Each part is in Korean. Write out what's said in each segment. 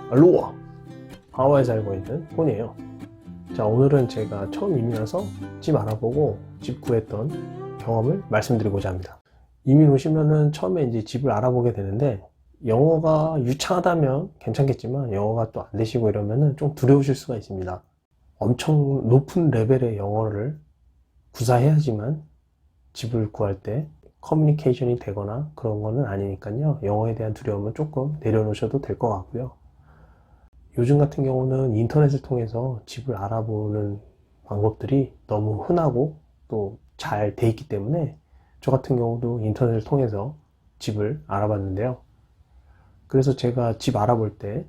알로하! 하와이에 살고 있는 폰이에요. 자, 오늘은 제가 처음 이민 와서 집 알아보고 집 구했던 경험을 말씀드리고자 합니다. 이민 오시면은 처음에 이제 집을 알아보게 되는데 영어가 유창하다면 괜찮겠지만 영어가 또 안 되시고 이러면은 좀 두려우실 수가 있습니다. 엄청 높은 레벨의 영어를 구사해야지만 집을 구할 때 커뮤니케이션이 되거나 그런 거는 아니니까요. 영어에 대한 두려움은 조금 내려놓으셔도 될 것 같고요. 요즘 같은 경우는 인터넷을 통해서 집을 알아보는 방법들이 너무 흔하고 또 잘 돼 있기 때문에 저 같은 경우도 인터넷을 통해서 집을 알아봤는데요. 그래서 제가 집 알아볼 때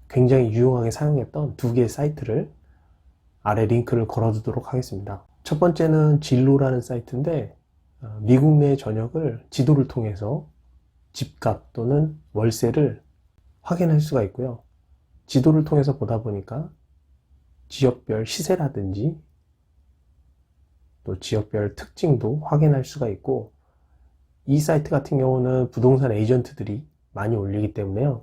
굉장히 유용하게 사용했던 두 개의 사이트를 아래 링크를 걸어두도록 하겠습니다. 첫 번째는 진로라는 사이트인데 미국 내 전역을 지도를 통해서 집값 또는 월세를 확인할 수가 있고요. 지도를 통해서 보다 보니까 지역별 시세라든지 또 지역별 특징도 확인할 수가 있고, 이 사이트 같은 경우는 부동산 에이전트들이 많이 올리기 때문에요.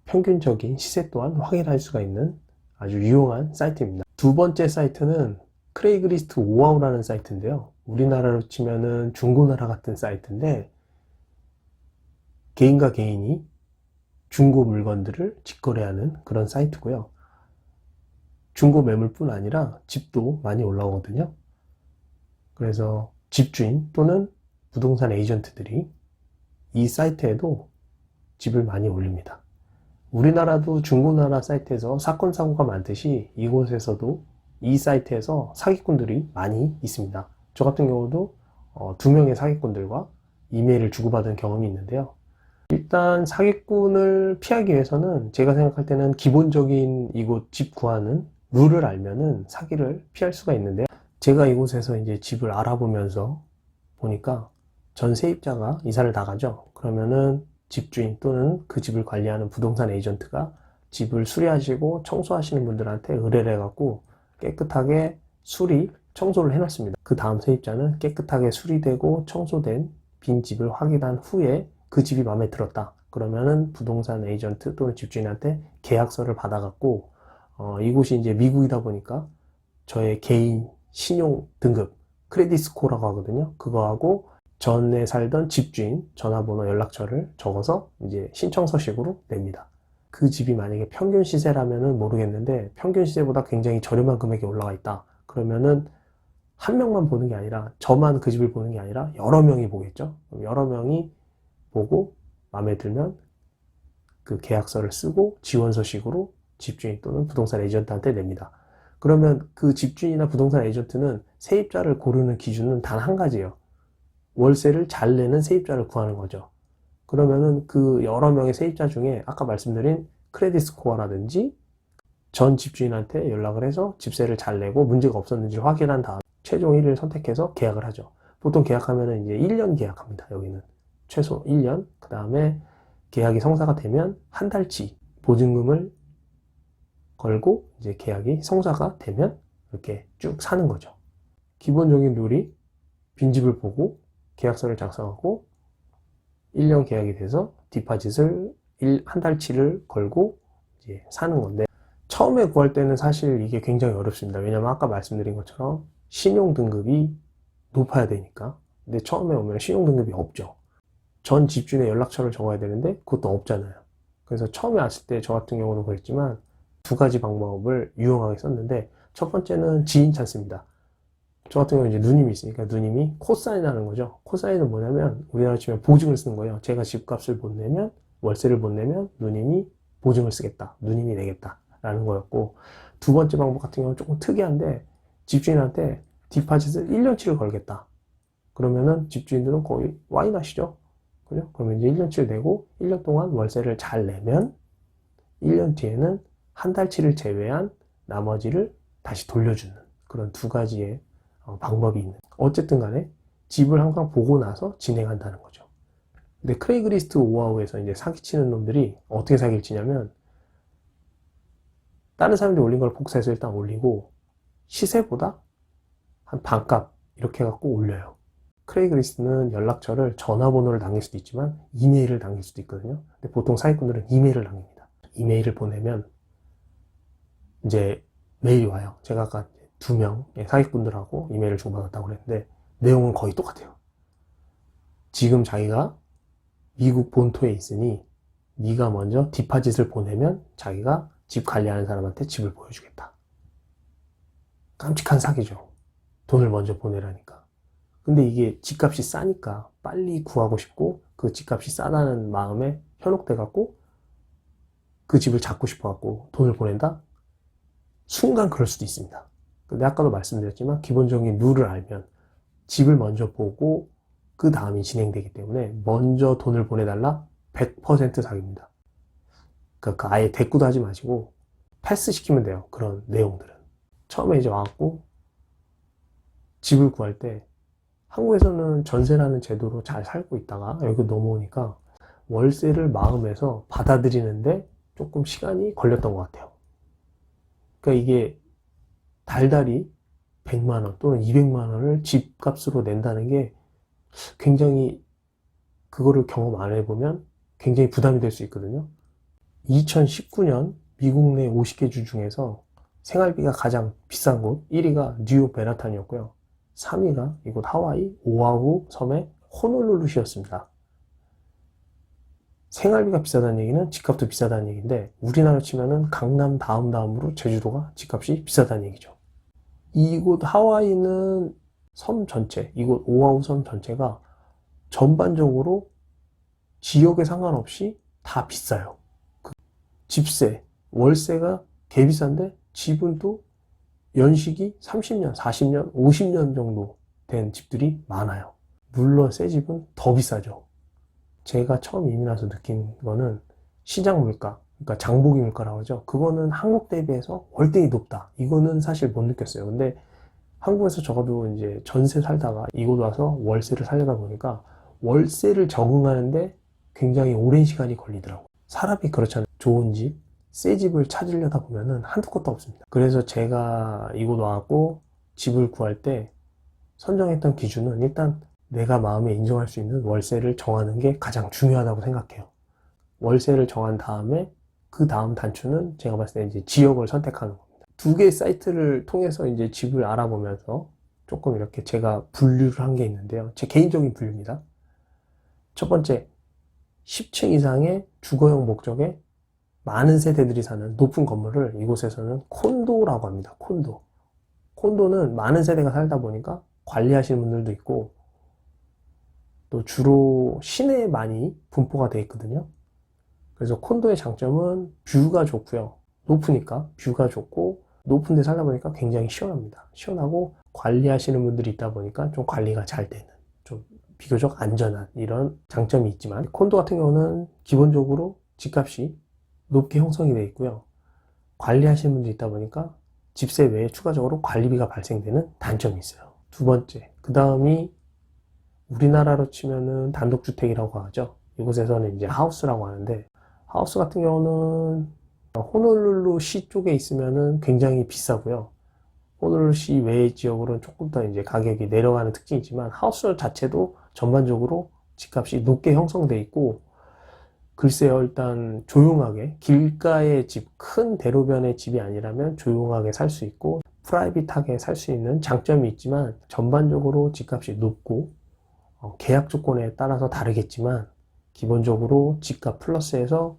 평균적인 시세 또한 확인할 수가 있는 아주 유용한 사이트입니다. 두 번째 사이트는 크레이그리스트 오아우라는 사이트인데요. 우리나라로 치면은 중고나라 같은 사이트인데 개인과 개인이 중고 물건들을 직거래하는 그런 사이트고요. 중고 매물뿐 아니라 집도 많이 올라오거든요. 그래서 집주인 또는 부동산 에이전트들이 이 사이트에도 집을 많이 올립니다. 우리나라도 중고나라 사이트에서 사건 사고가 많듯이 이곳에서도 이 사이트에서 사기꾼들이 많이 있습니다. 저 같은 경우도 2명의 사기꾼들과 이메일을 주고받은 경험이 있는데요. 일단 사기꾼을 피하기 위해서는 제가 생각할 때는 기본적인 이곳 집 구하는 룰을 알면은 사기를 피할 수가 있는데요. 제가 이곳에서 이제 집을 알아보면서 보니까 전 세입자가 이사를 나가죠. 그러면은 집주인 또는 그 집을 관리하는 부동산 에이전트가 집을 수리하시고 청소하시는 분들한테 의뢰를 해갖고 깨끗하게 청소를 해놨습니다. 그 다음 세입자는 깨끗하게 수리되고 청소된 빈 집을 확인한 후에 그 집이 마음에 들었다. 그러면은 부동산 에이전트 또는 집주인한테 계약서를 받아갖고 이곳이 이제 미국이다 보니까 저의 개인 신용 등급 크레딧 스코어라고 하거든요. 그거하고 전에 살던 집주인 전화번호 연락처를 적어서 이제 신청서식으로 냅니다. 그 집이 만약에 평균 시세라면은 모르겠는데 평균 시세보다 굉장히 저렴한 금액이 올라가 있다. 그러면은 한 명만 보는 게 아니라 저만 그 집을 보는 게 아니라 여러 명이 보겠죠. 그럼 여러 명이 보고 마음에 들면 그 계약서를 쓰고 지원서식으로 집주인 또는 부동산 에이전트한테 냅니다. 그러면 그 집주인이나 부동산 에이전트는 세입자를 고르는 기준은 단 한 가지예요. 월세를 잘 내는 세입자를 구하는 거죠. 그러면은 그 여러 명의 세입자 중에 아까 말씀드린 크레딧 스코어라든지 전 집주인한테 연락을 해서 집세를 잘 내고 문제가 없었는지 확인한 다음 최종 1위를 선택해서 계약을 하죠. 보통 계약하면은 이제 1년 계약합니다. 여기는 최소 1년. 그 다음에 계약이 성사가 되면 한 달치 보증금을 걸고 이제 계약이 성사가 되면 이렇게 쭉 사는 거죠. 기본적인 룰이 빈집을 보고 계약서를 작성하고 1년 계약이 돼서 디파짓을 한 달치를 걸고 이제 사는 건데, 처음에 구할 때는 사실 이게 굉장히 어렵습니다. 왜냐면 아까 말씀드린 것처럼 신용 등급이 높아야 되니까. 근데 처음에 오면 신용 등급이 없죠. 전 집주인의 연락처를 적어야 되는데 그것도 없잖아요. 그래서 처음에 왔을 때 저 같은 경우는 그랬지만 두 가지 방법을 유용하게 썼는데, 첫 번째는 지인 찾습니다. 저 같은 경우는 이제 누님이 있으니까 누님이 코사인 하는 거죠. 코사인은 뭐냐면 우리나라 치면 보증을 쓰는 거예요. 제가 집값을 못 내면, 월세를 못 내면 누님이 보증을 쓰겠다. 누님이 내겠다. 라는 거였고, 두 번째 방법 같은 경우는 조금 특이한데 집주인한테 디파짓을 1년치를 걸겠다. 그러면은 집주인들은 거의 와인 하시죠. 그죠? 그러면 이제 1년치를 내고 1년 동안 월세를 잘 내면 1년 뒤에는 한 달치를 제외한 나머지를 다시 돌려주는 그런 두 가지의 방법이 있는. 어쨌든 간에 집을 항상 보고 나서 진행한다는 거죠. 근데 크레이그리스트 오아우에서 이제 사기치는 놈들이 어떻게 사기를 치냐면, 다른 사람들이 올린 걸 복사해서 일단 올리고 시세보다 한 반값 이렇게 해갖고 올려요. 크레이그리스트는 연락처를 전화번호를 남길 수도 있지만 이메일을 남길 수도 있거든요. 근데 보통 사기꾼들은 이메일을 남깁니다. 이메일을 보내면 이제 메일이 와요. 제가 아까 2명의 사기꾼들하고 이메일을 주고받았다고 그랬는데 내용은 거의 똑같아요. 지금 자기가 미국 본토에 있으니 네가 먼저 디파짓을 보내면 자기가 집 관리하는 사람한테 집을 보여주겠다. 깜찍한 사기죠. 돈을 먼저 보내라니까. 근데 이게 집값이 싸니까 빨리 구하고 싶고 그 집값이 싸다는 마음에 현혹돼 갖고 그 집을 잡고 싶어 갖고 돈을 보낸다? 순간 그럴 수도 있습니다. 근데 아까도 말씀드렸지만 기본적인 룰을 알면 집을 먼저 보고 그 다음이 진행되기 때문에 먼저 돈을 보내달라? 100% 사기입니다. 그러니까 아예 대꾸도 하지 마시고 패스 시키면 돼요. 그런 내용들은. 처음에 이제 와갖고 집을 구할 때 한국에서는 전세라는 제도로 잘 살고 있다가 여기 넘어오니까 월세를 마음에서 받아들이는데 조금 시간이 걸렸던 것 같아요. 그러니까 이게 달달이 100만원 또는 200만원을 집값으로 낸다는 게 굉장히 그거를 경험 안 해보면 굉장히 부담이 될 수 있거든요. 2019년 미국 내 50개 주 중에서 생활비가 가장 비싼 곳 1위가 뉴욕 맨하탄이었고요. 3위가 이곳 하와이 오아후 섬의 호놀룰루시였습니다. 생활비가 비싸다는 얘기는 집값도 비싸다는 얘기인데 우리나라로 치면은 강남 다음으로 제주도가 집값이 비싸다는 얘기죠. 이곳 하와이는 섬 전체, 이곳 오아후 섬 전체가 전반적으로 지역에 상관없이 다 비싸요. 집세, 월세가 개 비싼데 집은 또 연식이 30년, 40년, 50년 정도 된 집들이 많아요. 물론 새 집은 더 비싸죠. 제가 처음 이민 와서 느낀 거는 시장 물가, 그러니까 장보기 물가라고 하죠. 그거는 한국 대비해서 월등히 높다. 이거는 사실 못 느꼈어요. 근데 한국에서 적어도 이제 전세 살다가 이곳 와서 월세를 살려다 보니까 월세를 적응하는데 굉장히 오랜 시간이 걸리더라고요. 사람이 그렇잖아요. 좋은 집, 새 집을 찾으려다 보면은 한두 곳도 없습니다. 그래서 제가 이곳 와갖고 집을 구할 때 선정했던 기준은 일단 내가 마음에 인정할 수 있는 월세를 정하는 게 가장 중요하다고 생각해요. 월세를 정한 다음에 그 다음 단추는 제가 봤을 때 이제 지역을 선택하는 겁니다. 2개의 사이트를 통해서 이제 집을 알아보면서 조금 이렇게 제가 분류를 한 게 있는데요. 제 개인적인 분류입니다. 첫 번째, 10층 이상의 주거용 목적의 많은 세대들이 사는 높은 건물을 이곳에서는 콘도라고 합니다. 콘도. 콘도는 많은 세대가 살다 보니까 관리하시는 분들도 있고 또 주로 시내에 많이 분포가 되어 있거든요. 그래서 콘도의 장점은 뷰가 좋고요. 높으니까 뷰가 좋고 높은 데 살다 보니까 굉장히 시원합니다. 시원하고 관리하시는 분들이 있다 보니까 좀 관리가 잘 되는, 좀 비교적 안전한 이런 장점이 있지만 콘도 같은 경우는 기본적으로 집값이 높게 형성이 되어 있고요. 관리하시는 분들이 있다 보니까 집세 외에 추가적으로 관리비가 발생되는 단점이 있어요. 두 번째, 그 다음이 우리나라로 치면은 단독주택이라고 하죠. 이곳에서는 이제 하우스라고 하는데 하우스 같은 경우는 호놀룰루시 쪽에 있으면은 굉장히 비싸고요. 호놀룰루시 외의 지역으로는 조금 더 이제 가격이 내려가는 특징이지만 하우스 자체도 전반적으로 집값이 높게 형성돼 있고 글쎄요, 일단 조용하게 길가의 집, 큰 대로변의 집이 아니라면 조용하게 살 수 있고 프라이빗하게 살 수 있는 장점이 있지만 전반적으로 집값이 높고 계약 조건에 따라서 다르겠지만 기본적으로 집값 플러스해서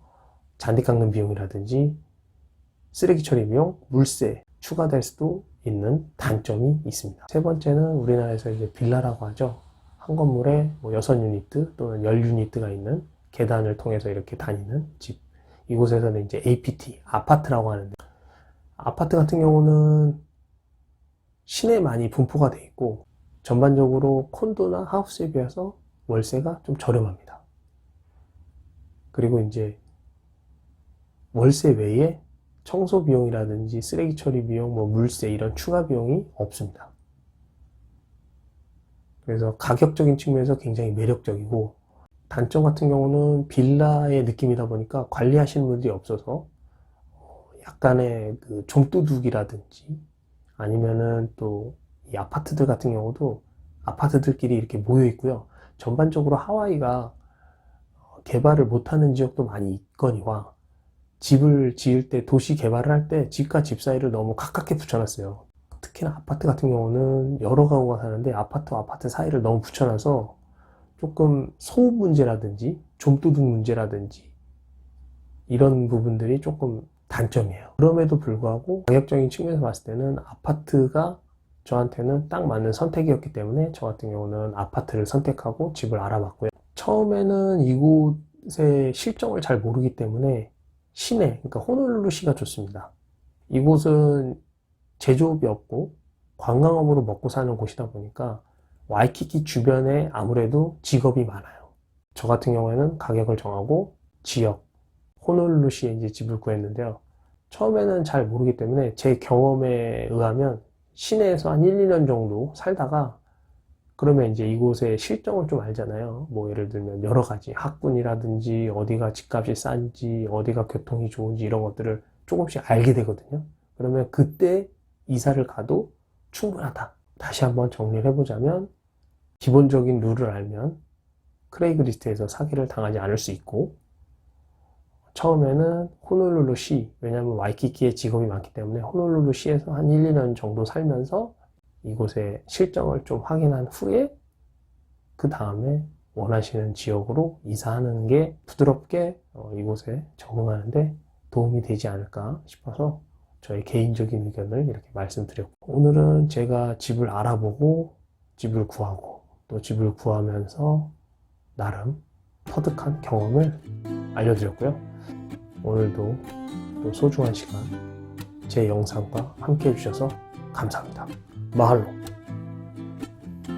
잔디 깎는 비용이라든지 쓰레기 처리 비용, 물세 추가될 수도 있는 단점이 있습니다. 세 번째는 우리나라에서 이제 빌라라고 하죠. 한 건물에 뭐 6유니트 또는 10유니트가 있는 계단을 통해서 이렇게 다니는 집. 이곳에서는 이제 APT, 아파트라고 하는데 아파트 같은 경우는 시내에 많이 분포가 돼 있고 전반적으로 콘도나 하우스에 비해서 월세가 좀 저렴합니다. 그리고 이제 월세 외에 청소 비용이라든지 쓰레기 처리 비용, 뭐 물세 이런 추가 비용이 없습니다. 그래서 가격적인 측면에서 굉장히 매력적이고 단점 같은 경우는 빌라의 느낌이다 보니까 관리하시는 분들이 없어서 약간의 그 좀도둑이라든지 아니면은 또 이 아파트들 같은 경우도 아파트들끼리 이렇게 모여 있고요. 전반적으로 하와이가 개발을 못하는 지역도 많이 있거니와 집을 지을 때, 도시 개발을 할 때 집과 집 사이를 너무 가깝게 붙여놨어요. 특히나 아파트 같은 경우는 여러 가구가 사는데 아파트와 아파트 사이를 너무 붙여놔서 조금 소음 문제라든지 좀도둑 문제라든지 이런 부분들이 조금 단점이에요. 그럼에도 불구하고 가격적인 측면에서 봤을 때는 아파트가 저한테는 딱 맞는 선택이었기 때문에 저 같은 경우는 아파트를 선택하고 집을 알아봤고요. 처음에는 이곳의 실정을 잘 모르기 때문에 시내, 그러니까 호놀룰루시가 좋습니다. 이곳은 제조업이 없고 관광업으로 먹고 사는 곳이다 보니까 와이키키 주변에 아무래도 직업이 많아요. 저 같은 경우에는 가격을 정하고 지역, 호놀룰루시에 이제 집을 구했는데요. 처음에는 잘 모르기 때문에 제 경험에 의하면 시내에서 한 1, 2년 정도 살다가 그러면 이제 이곳의 실정을 좀 알잖아요. 뭐 예를 들면 여러 가지 학군이라든지 어디가 집값이 싼지 어디가 교통이 좋은지 이런 것들을 조금씩 알게 되거든요. 그러면 그때 이사를 가도 충분하다. 다시 한번 정리를 해보자면 기본적인 룰을 알면 크레이그리스트에서 사기를 당하지 않을 수 있고 처음에는 호놀룰루시, 왜냐하면 와이키키에 직업이 많기 때문에 호놀룰루시에서 한 1, 2년 정도 살면서 이곳의 실정을 좀 확인한 후에 그 다음에 원하시는 지역으로 이사하는 게 부드럽게 이곳에 적응하는데 도움이 되지 않을까 싶어서 저의 개인적인 의견을 이렇게 말씀드렸고 오늘은 제가 집을 알아보고 집을 구하고 또 집을 구하면서 나름 터득한 경험을 알려드렸고요. 오늘도 또 소중한 시간 제 영상과 함께 해주셔서 감사합니다. 마할로.